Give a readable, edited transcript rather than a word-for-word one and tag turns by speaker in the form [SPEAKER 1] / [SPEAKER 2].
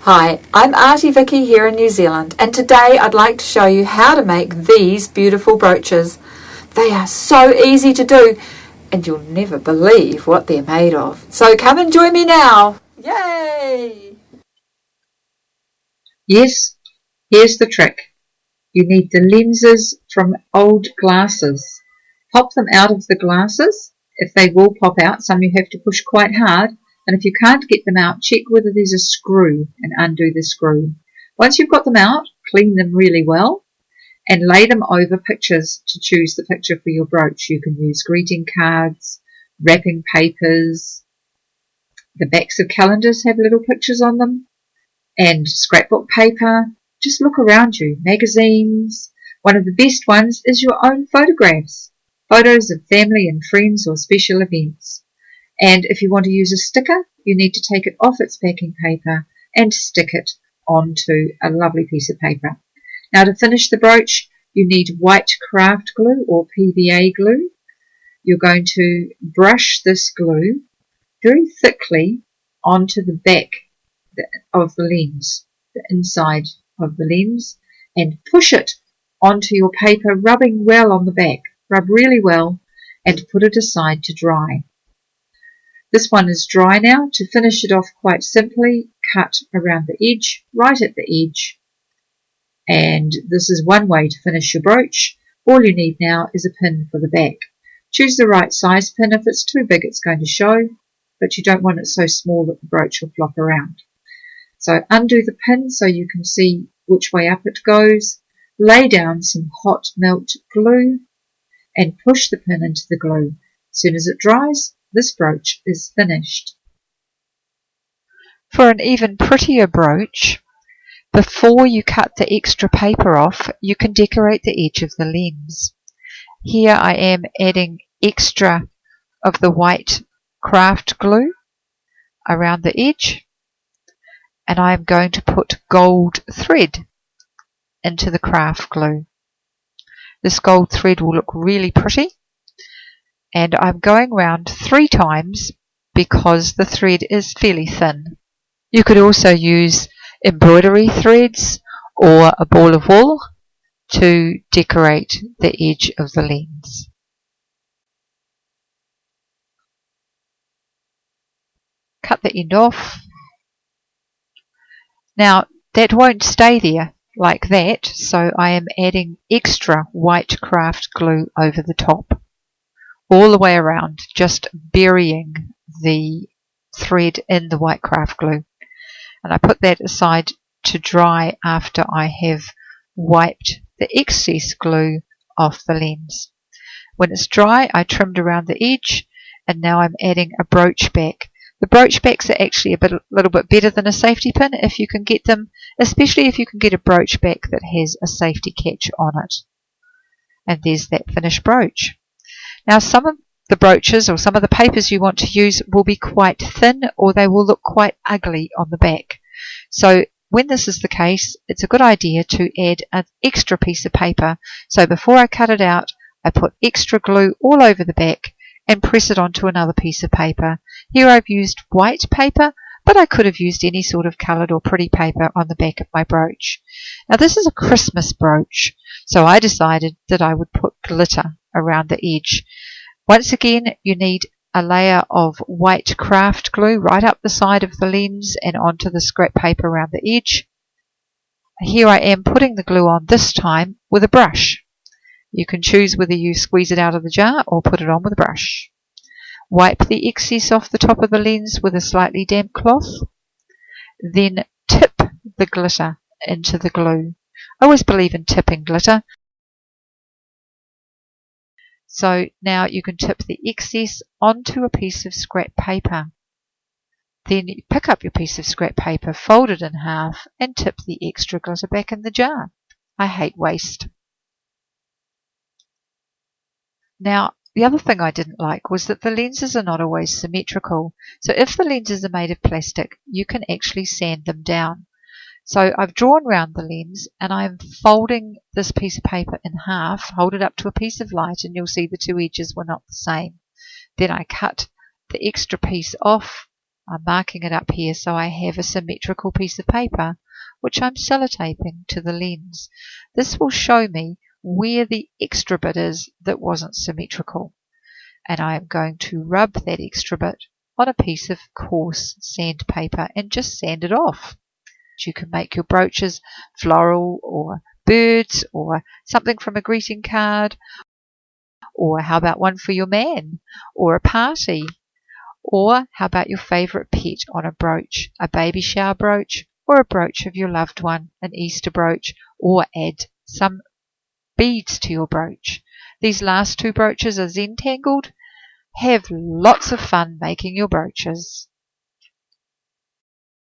[SPEAKER 1] Hi, I'm Arty Vicky here in New Zealand, and today I'd like to show you how to make these beautiful brooches. They are so easy to do, and you'll never believe what they're made of. So come and join me now. Yay!
[SPEAKER 2] Yes, here's the trick. You need the lenses from old glasses. Pop them out of the glasses. If they will pop out, some you have to push quite hard. And if you can't get them out, check whether there's a screw and undo the screw. Once you've got them out, clean them really well and lay them over pictures to choose the picture for your brooch. You can use greeting cards, wrapping papers. The backs of calendars have little pictures on them, and scrapbook paper. Just look around you. Magazines. One of the best ones is your own photographs. Photos of family and friends or special events. And if you want to use a sticker, you need to take it off its backing paper and stick it onto a lovely piece of paper. Now to finish the brooch, you need white craft glue or PVA glue. You're going to brush this glue very thickly onto the back of the lens, the inside of the lens, and push it onto your paper, rubbing well on the back. Rub really well and put it aside to dry. This one is dry now. To finish it off quite simply, cut around the edge, right at the edge. And this is one way to finish your brooch. All you need now is a pin for the back. Choose the right size pin. If it's too big, it's going to show, but you don't want it so small that the brooch will flop around. So undo the pin so you can see which way up it goes. Lay down some hot melt glue and push the pin into the glue. As soon as it dries, this brooch is finished.
[SPEAKER 3] For an even prettier brooch, before you cut the extra paper off, you can decorate the edge of the lens. Here I am adding extra of the white craft glue around the edge, and I'm going to put gold thread into the craft glue. This gold thread will look really pretty, and I'm going round 3 times because the thread is fairly thin. You could also use embroidery threads or a ball of wool to decorate the edge of the lens. Cut the end off. Now that won't stay there like that, so I am adding extra white craft glue over the top, all the way around, just burying the thread in the white craft glue. And I put that aside to dry after I have wiped the excess glue off the lens. When it's dry, I trimmed around the edge, and now I'm adding a brooch back. The brooch backs are actually a little bit better than a safety pin if you can get them, especially if you can get a brooch back that has a safety catch on it. And there's that finished brooch. Now some of the brooches or some of the papers you want to use will be quite thin, or they will look quite ugly on the back. So when this is the case, it's a good idea to add an extra piece of paper. So before I cut it out, I put extra glue all over the back and press it onto another piece of paper. Here I've used white paper, but I could have used any sort of coloured or pretty paper on the back of my brooch. Now this is a Christmas brooch, so I decided that I would put glitter around the edge. Once again, you need a layer of white craft glue right up the side of the lens and onto the scrap paper around the edge. Here I am putting the glue on this time with a brush. You can choose whether you squeeze it out of the jar or put it on with a brush. Wipe the excess off the top of the lens with a slightly damp cloth. Then tip the glitter into the glue. I always believe in tipping glitter. So now you can tip the excess onto a piece of scrap paper. Then you pick up your piece of scrap paper, fold it in half, and tip the extra glitter back in the jar. I hate waste. Now, the other thing I didn't like was that the lenses are not always symmetrical. So if the lenses are made of plastic, you can actually sand them down. So I've drawn round the lens and I'm folding this piece of paper in half, hold it up to a piece of light, and you'll see the 2 edges were not the same. Then I cut the extra piece off I'm marking it up here so I have a symmetrical piece of paper, which I'm sellotaping to the lens. This will show me where the extra bit is that wasn't symmetrical. And I am going to rub that extra bit on a piece of coarse sandpaper and just sand it off. You can make your brooches floral or birds or something from a greeting card, or how about one for your man or a party, or how about your favourite pet on a brooch, a baby shower brooch or a brooch of your loved one, an Easter brooch, or add some beads to your brooch. These last two brooches are Zentangled. Have lots of fun making your brooches.